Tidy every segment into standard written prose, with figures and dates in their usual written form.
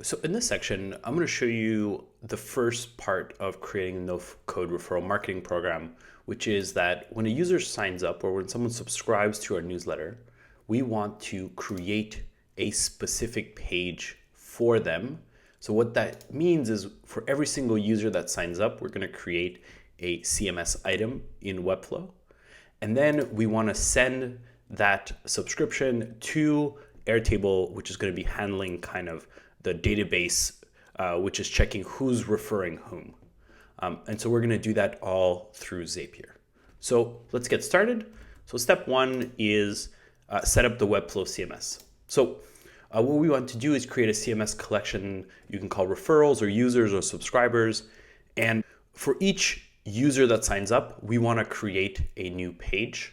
So in this section, I'm going to show you the first part of creating a no-code referral marketing program, which is that when a user signs up or when someone subscribes to our newsletter, we want to create a specific page for them. So what that means is for every single user that signs up, we're going to create a CMS item in Webflow. And then we want to send that subscription to Airtable, which is going to be handling kind of the database, which is checking who's referring whom. And so we're going to do that all through Zapier. So let's get started. So step one is set up the Webflow CMS. So what we want to do is create a CMS collection you can call referrals or users or subscribers. And for each user that signs up, we want to create a new page.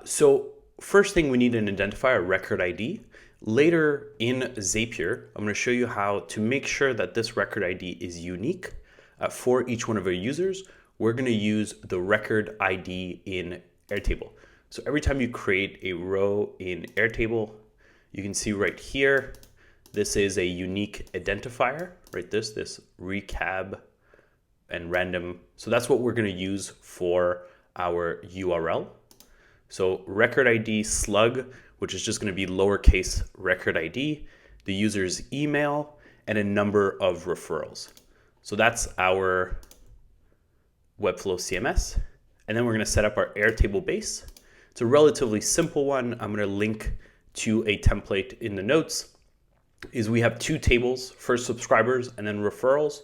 So first thing we need an identifier, a record ID. Later in Zapier, I'm going to show you how to make sure that this record ID is unique for each one of our users. We're going to use the record ID in Airtable. So every time you create a row in Airtable, you can see right here, this is a unique identifier, right? This recab and random. So that's what we're going to use for our URL. So record ID slug, which is just going to be lowercase record ID, the user's email, and a number of referrals. So that's our Webflow CMS. And then we're going to set up our Airtable base. It's a relatively simple one. I'm going to link to a template in the notes. Is we have two tables, first subscribers and then referrals,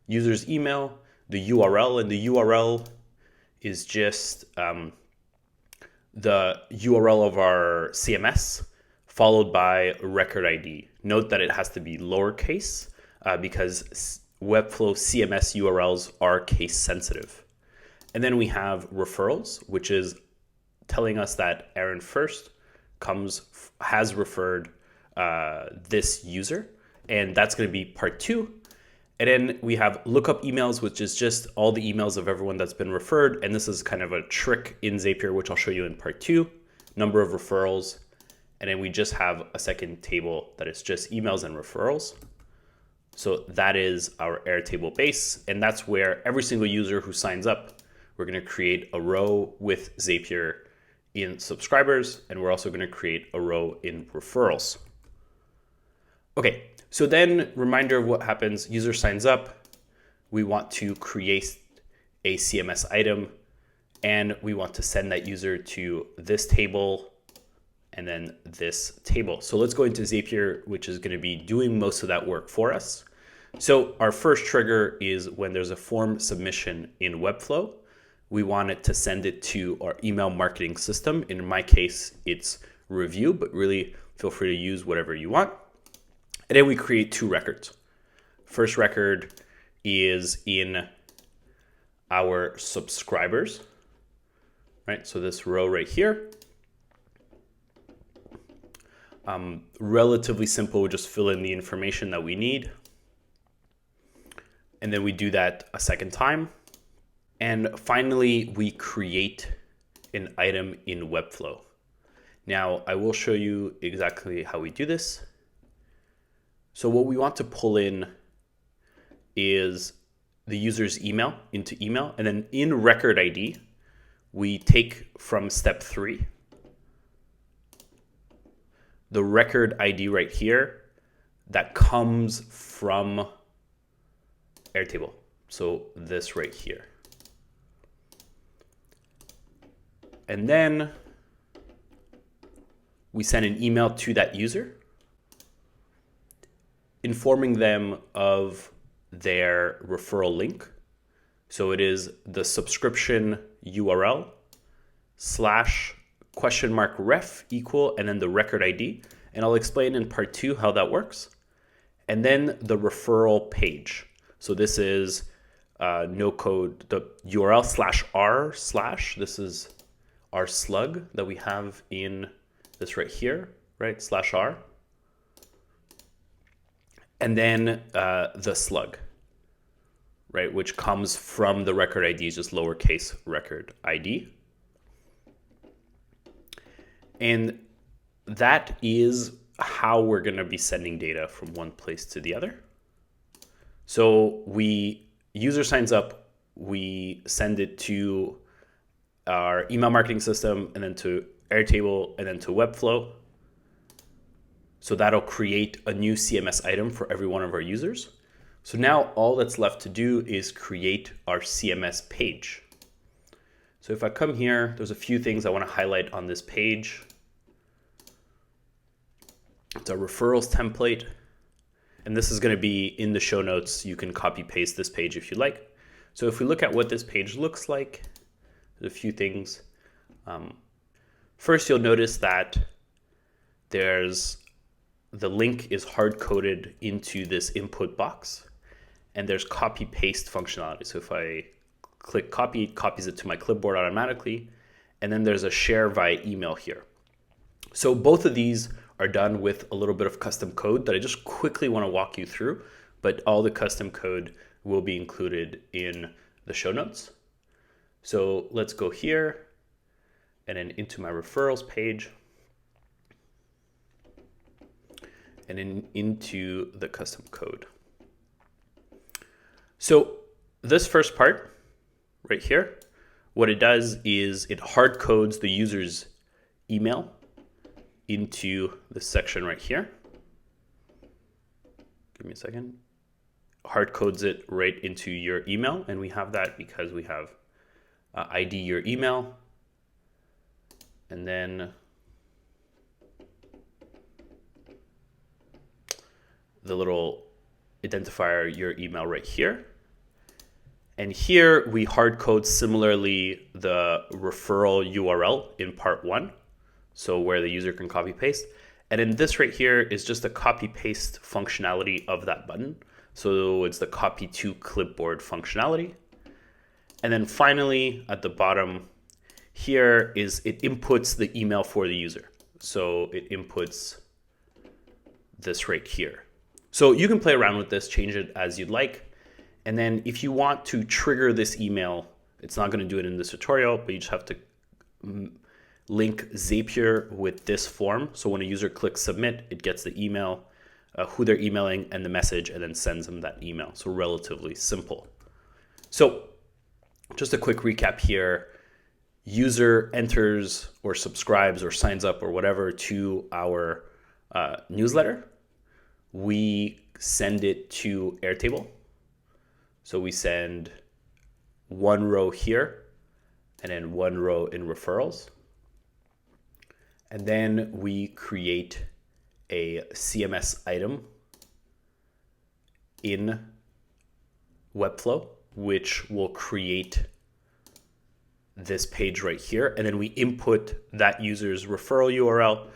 user's email, the URL, and the URL is just the URL of our CMS followed by record ID. Note that it has to be lowercase because Webflow CMS URLs are case sensitive. And then we have referrals, which is telling us that Aaron first has referred this user, and that's going to be part 2. And then we have lookup emails, which is just all the emails of everyone that's been referred. And this is kind of a trick in Zapier, which I'll show you in part 2, number of referrals. And then we just have a second table that is just emails and referrals. So that is our Airtable base. And that's where every single user who signs up, we're going to create a row with Zapier in subscribers. And we're also going to create a row in referrals. Okay. So then, reminder of what happens, user signs up, we want to create a CMS item, and we want to send that user to this table and then this table. So let's go into Zapier, which is going to be doing most of that work for us. So our first trigger is when there's a form submission in Webflow, we want it to send it to our email marketing system. In my case, it's Review, but really feel free to use whatever you want. And then we create 2 records. First record is in our subscribers, right? So this row right here. Relatively simple, we just fill in the information that we need. And then we do that a second time. And finally, we create an item in Webflow. Now, I will show you exactly how we do this. So what we want to pull in is the user's email into email. And then in record ID, we take from step 3, the record ID right here that comes from Airtable. So this right here. And then we send an email to that user, informing them of their referral link. So it is the subscription URL / !ref equal and then the record ID. And I'll explain in part 2 how that works. And then the referral page. So this is no code, the URL /r/ this is our slug that we have in this right here, right? /r. And then the slug, right, which comes from the record ID, just lowercase record ID. And that is how we're going to be sending data from one place to the other. So user signs up, we send it to our email marketing system, and then to Airtable, and then to Webflow. So that'll create a new CMS item for every one of our users. So now all that's left to do is create our CMS page. So if I come here, there's a few things I want to highlight on this page. It's a referrals template. And this is going to be in the show notes. You can copy paste this page if you like. So if we look at what this page looks like, there's a few things. First, you'll notice that the link is hard-coded into this input box, and there's copy-paste functionality. So if I click copy, it copies it to my clipboard automatically, and then there's a share via email here. So both of these are done with a little bit of custom code that I just quickly want to walk you through, but all the custom code will be included in the show notes. So let's go here and then into my referrals page and then into the custom code. So this first part right here, what it does is it hard codes the user's email into this section right here. Give me a second. Hard codes it right into your email, and we have that because we have ID your email, and then the little identifier your email right here. And here we hard code similarly the referral URL in part 1, so where the user can copy paste. And then this right here is just a copy paste functionality of that button. So it's the copy to clipboard functionality. And then finally at the bottom here is it inputs the email for the user. So it inputs this right here. So you can play around with this, change it as you'd like. And then if you want to trigger this email, it's not going to do it in this tutorial, but you just have to link Zapier with this form. So when a user clicks submit, it gets the email, who they're emailing, and the message, and then sends them that email. So relatively simple. So just a quick recap here. User enters or subscribes or signs up or whatever to our newsletter. We send it to Airtable. So we send one row here and then one row in referrals. And then we create a CMS item in Webflow, which will create this page right here. And then we input that user's referral URL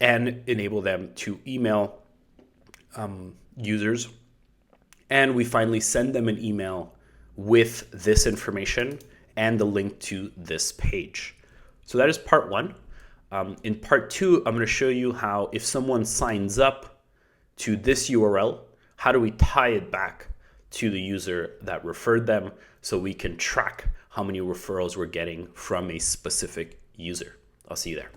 and enable them to email users. And we finally send them an email with this information and the link to this page. So that is part 1. In part 2, I'm going to show you how if someone signs up to this URL, how do we tie it back to the user that referred them so we can track how many referrals we're getting from a specific user. I'll see you there.